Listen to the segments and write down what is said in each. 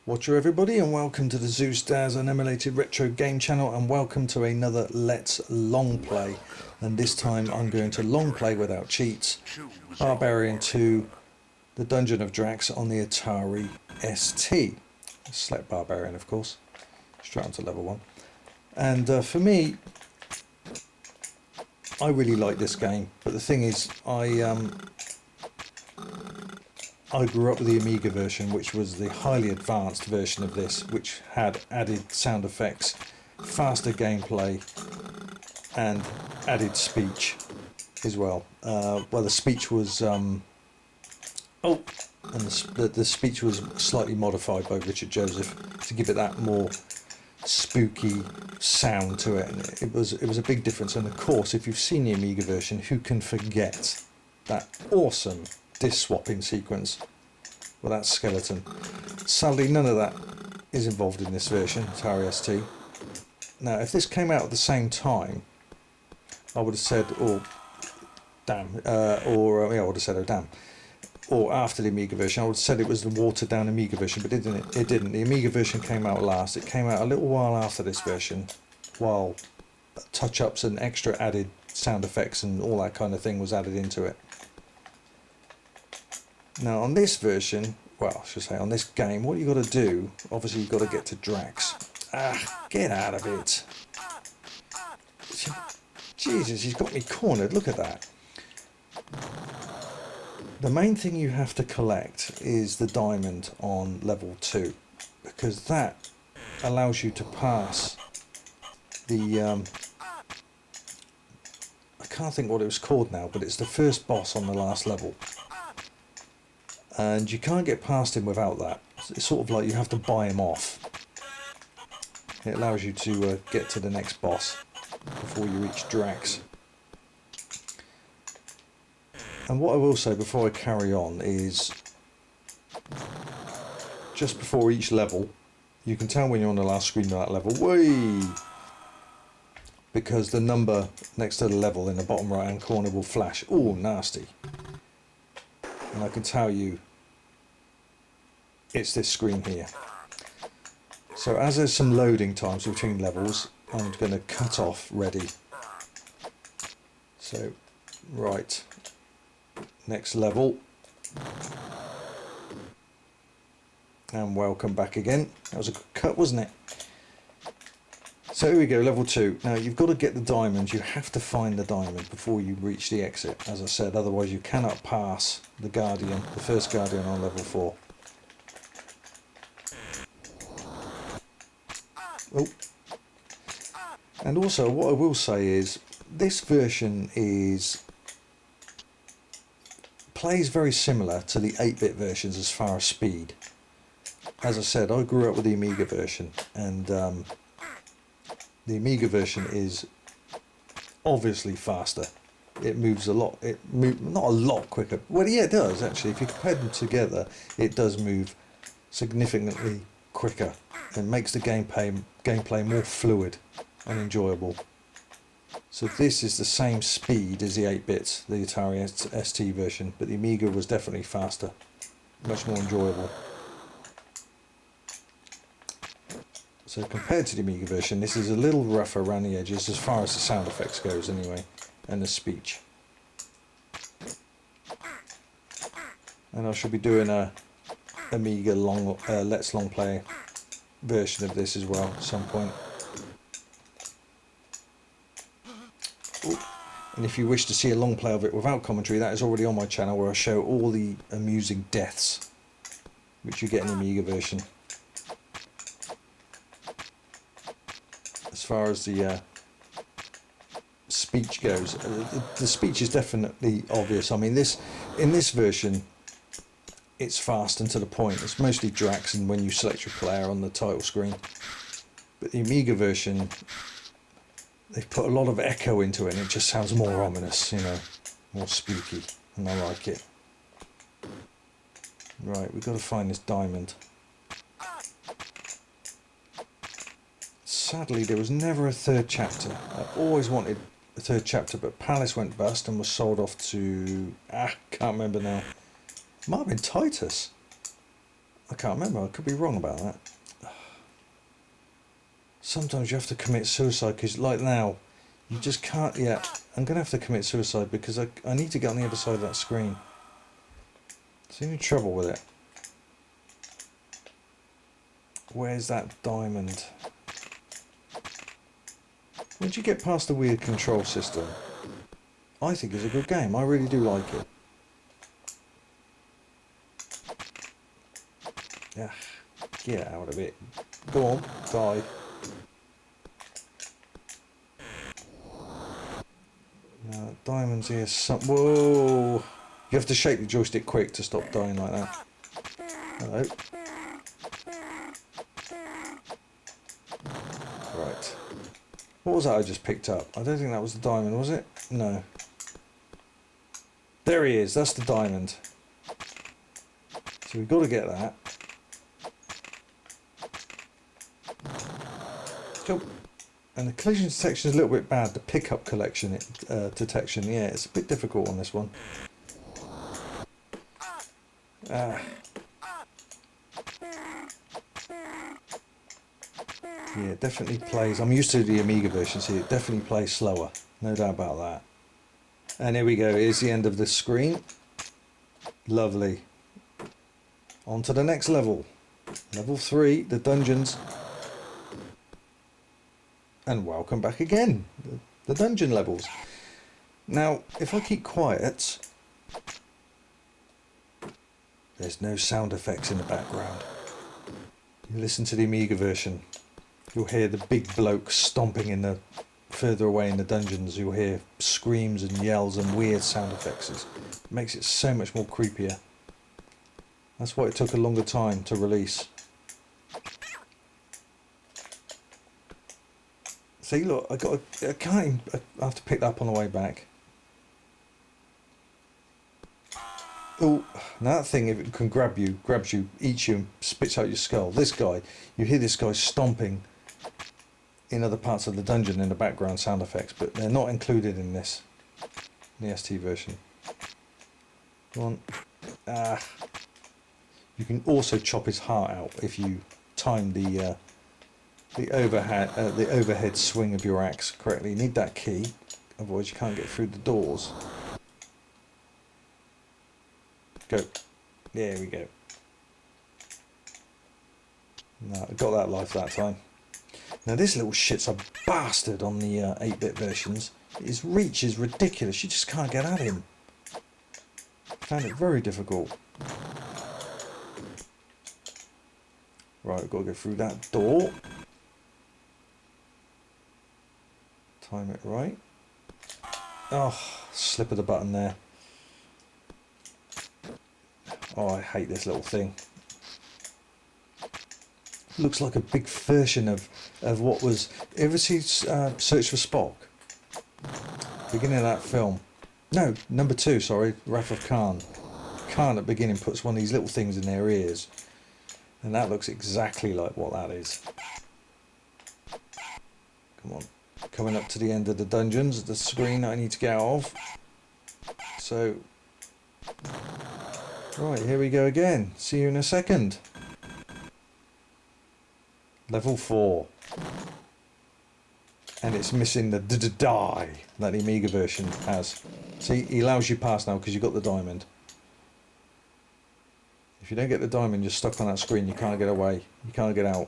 Watcher everybody, and welcome to the Zeusdaz Unemulated Retro Game Channel, and welcome to another Let's Long Play. And this time I'm going to long play without cheats Barbarian II, the Dungeon of Drax on the Atari ST. Select Barbarian, of course, straight onto level 1. And for me, I really like this game, but the thing is, I grew up with the Amiga version, which was the highly advanced version of this, which had added sound effects, faster gameplay, and added speech as well. Well, the speech was the speech was slightly modified by Richard Joseph to give it that more spooky sound to it, and it was a big difference. And of course, if you've seen the Amiga version, who can forget that awesome disc swapping sequence with that skeleton? Sadly, none of that is involved in this version, Atari ST. Now, if this came out at the same time, I would have said, oh damn, I would have said, oh damn. Or after the Amiga version, I would have said it was the watered down Amiga version, but it didn't. It didn't. The Amiga version came out last. It came out a little while after this version, while touch-ups and extra added sound effects and all that kind of thing was added into it. Now on this version, well, I should say on this game, what you got to do, obviously you've got to get to Drax. Get out of it. Jesus, he's got me cornered, look at that. The main thing you have to collect is the diamond on level 2, because that allows you to pass the, I can't think what it was called now, but it's the first boss on the last level. And you can't get past him without that. It's sort of like you have to buy him off. It allows you to get to the next boss before you reach Drax. And what I will say before I carry on is, just before each level, you can tell when you're on the last screen of that level, whee! Because the number next to the level in the bottom right hand corner will flash. Oh, nasty. And I can tell you it's this screen here. So as there's some loading times between levels, I'm going to cut off ready. So, right, next level. And welcome back again. That was a good cut, wasn't it? So here we go, level 2. Now you've got to get the diamond. You have to find the diamond before you reach the exit, as I said, otherwise you cannot pass the Guardian, the first Guardian on level 4. Oh. And also what I will say is, this version plays very similar to the 8-bit versions as far as speed. As I said, I grew up with the Amiga version, and the Amiga version is obviously faster. It moves a lot. Not a lot quicker. Well, yeah, it does actually. If you compare them together, it does move significantly quicker and makes the gameplay more fluid and enjoyable. So this is the same speed as the 8-bits, the Atari ST version, but the Amiga was definitely faster, much more enjoyable. So compared to the Amiga version, this is a little rougher around the edges as far as the sound effects goes anyway, and the speech. And I should be doing a Amiga Let's Long Play version of this as well at some point. Ooh. And if you wish to see a long play of it without commentary, that is already on my channel, where I show all the amusing deaths which you get in the Amiga version. As far as the speech goes, the speech is definitely obvious. I mean, in this version, it's fast and to the point. It's mostly Drax and when you select your player on the title screen. But the Amiga version, they've put a lot of echo into it, and it just sounds more ominous, you know, more spooky, and I like it. Right, we've got to find this diamond. Sadly, there was never a third chapter. I always wanted a third chapter, but Palace went bust and was sold off to, can't remember now. Might have been Titus. I can't remember, I could be wrong about that. Sometimes you have to commit suicide, because like now, you just can't, yeah, I'm going to have to commit suicide because I need to get on the other side of that screen. There's any trouble with it. Where's that diamond? Once you get past the weird control system, I think it's a good game. I really do like it. Yeah, get out of it. Go on, die. Diamonds here. Whoa! You have to shake the joystick quick to stop dying like that. Hello. Right. What was that I just picked up? I don't think that was the diamond, was it? No. There he is. That's the diamond. So we've got to get that. Cool. And the collision detection is a little bit bad. The pickup collection detection, yeah, it's a bit difficult on this one. Yeah, it definitely plays. I'm used to the Amiga version, so it definitely plays slower. No doubt about that. And here we go. Here's the end of the screen. Lovely. On to the next level. Level 3, the dungeons. And welcome back again, the dungeon levels. Now, if I keep quiet, there's no sound effects in the background. You listen to the Amiga version, you'll hear the big bloke stomping in the further away in the dungeons. You'll hear screams and yells and weird sound effects. It makes it so much more creepier. That's why it took a longer time to release. See, look, I have to pick that up on the way back. Oh, now that thing, if it can grabs you, eats you, and spits out your skull. This guy, you hear this guy stomping in other parts of the dungeon in the background sound effects, but they're not included in this, in the ST version. Come on. You can also chop his heart out if you time the overhead swing of your axe correctly. You need that key, otherwise you can't get through the doors. Go. There we go. No, I got that life that time. Now this little shit's a bastard on the 8-bit versions. His reach is ridiculous. You just can't get at him. Found it very difficult. Right, we've got to go through that door. Time it right. Oh, slip of the button there. Oh, I hate this little thing. Looks like a big version of what was... Ever see Search for Spock? Beginning of that film. No, number 2, sorry. Wrath of Khan. Khan at the beginning puts one of these little things in their ears. And that looks exactly like what that is. Come on. Coming up to the end of the dungeons, the screen I need to get out of. So... Right, here we go again. See you in a second. Level 4. And it's missing the die that the Amiga version has. See, he allows you past now because you've got the diamond. If you don't get the diamond, you're stuck on that screen. You can't get away. You can't get out.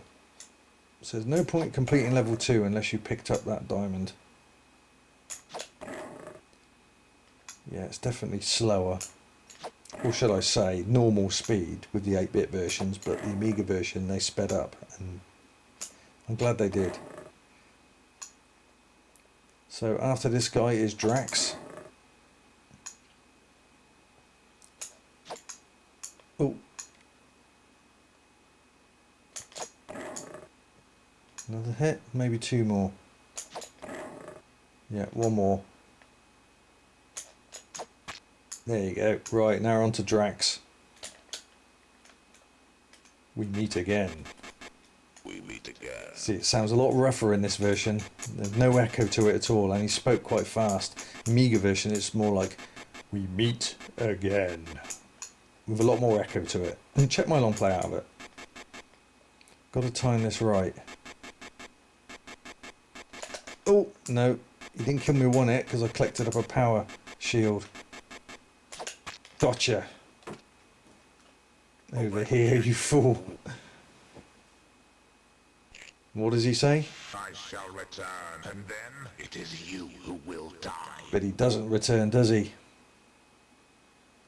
So there's no point completing level 2 unless you picked up that diamond. Yeah, it's definitely slower. Or should I say, normal speed with the 8-bit versions, but the Amiga version, they sped up. And I'm glad they did. So after this guy is Drax. Oh. Another hit, maybe 2 more. Yeah, 1 more. There you go. Right, now we're on to Drax. We meet again. We meet again. See, it sounds a lot rougher in this version. There's no echo to it at all, and he spoke quite fast. Amiga version, it's more like, we meet again. With a lot more echo to it. And check my long play out of it. Got to time this right. Oh, no. He didn't kill me with one hit because I collected up a power shield. Gotcha. Over here, you fool. What does he say? I shall return, and then it is you who will die. But he doesn't return, does he?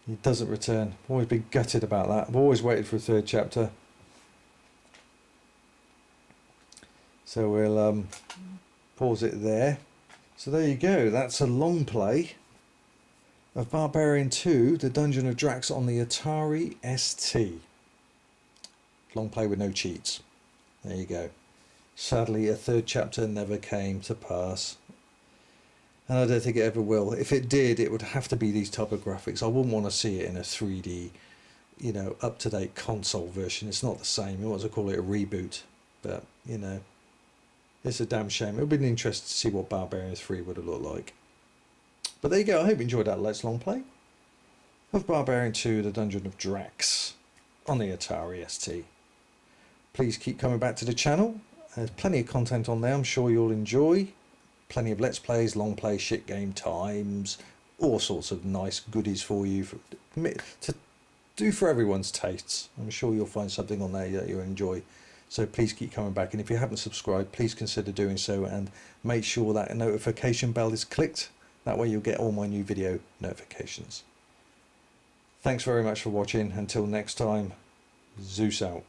He doesn't return. I've always been gutted about that. I've always waited for a third chapter. So we'll pause it there. So there you go. That's a long play of Barbarian II, the Dungeon of Drax on the Atari ST. Long play with no cheats. There you go. Sadly, a third chapter never came to pass. And I don't think it ever will. If it did, it would have to be these type of graphics. I wouldn't want to see it in a 3D, you know, up-to-date console version. It's not the same. You want to call it a reboot. But, you know, it's a damn shame. It would be interesting to see what Barbarian 3 would have looked like. But there you go. I hope you enjoyed that Let's Long Play of Barbarian 2, the Dungeon of Drax on the Atari ST. Please keep coming back to the channel. There's plenty of content on there I'm sure you'll enjoy. Plenty of Let's Plays, long play, shit game times, all sorts of nice goodies for you to do for everyone's tastes. I'm sure you'll find something on there that you'll enjoy. So please keep coming back, and if you haven't subscribed, please consider doing so and make sure that a notification bell is clicked. That way you'll get all my new video notifications. Thanks very much for watching. Until next time, Zeus out.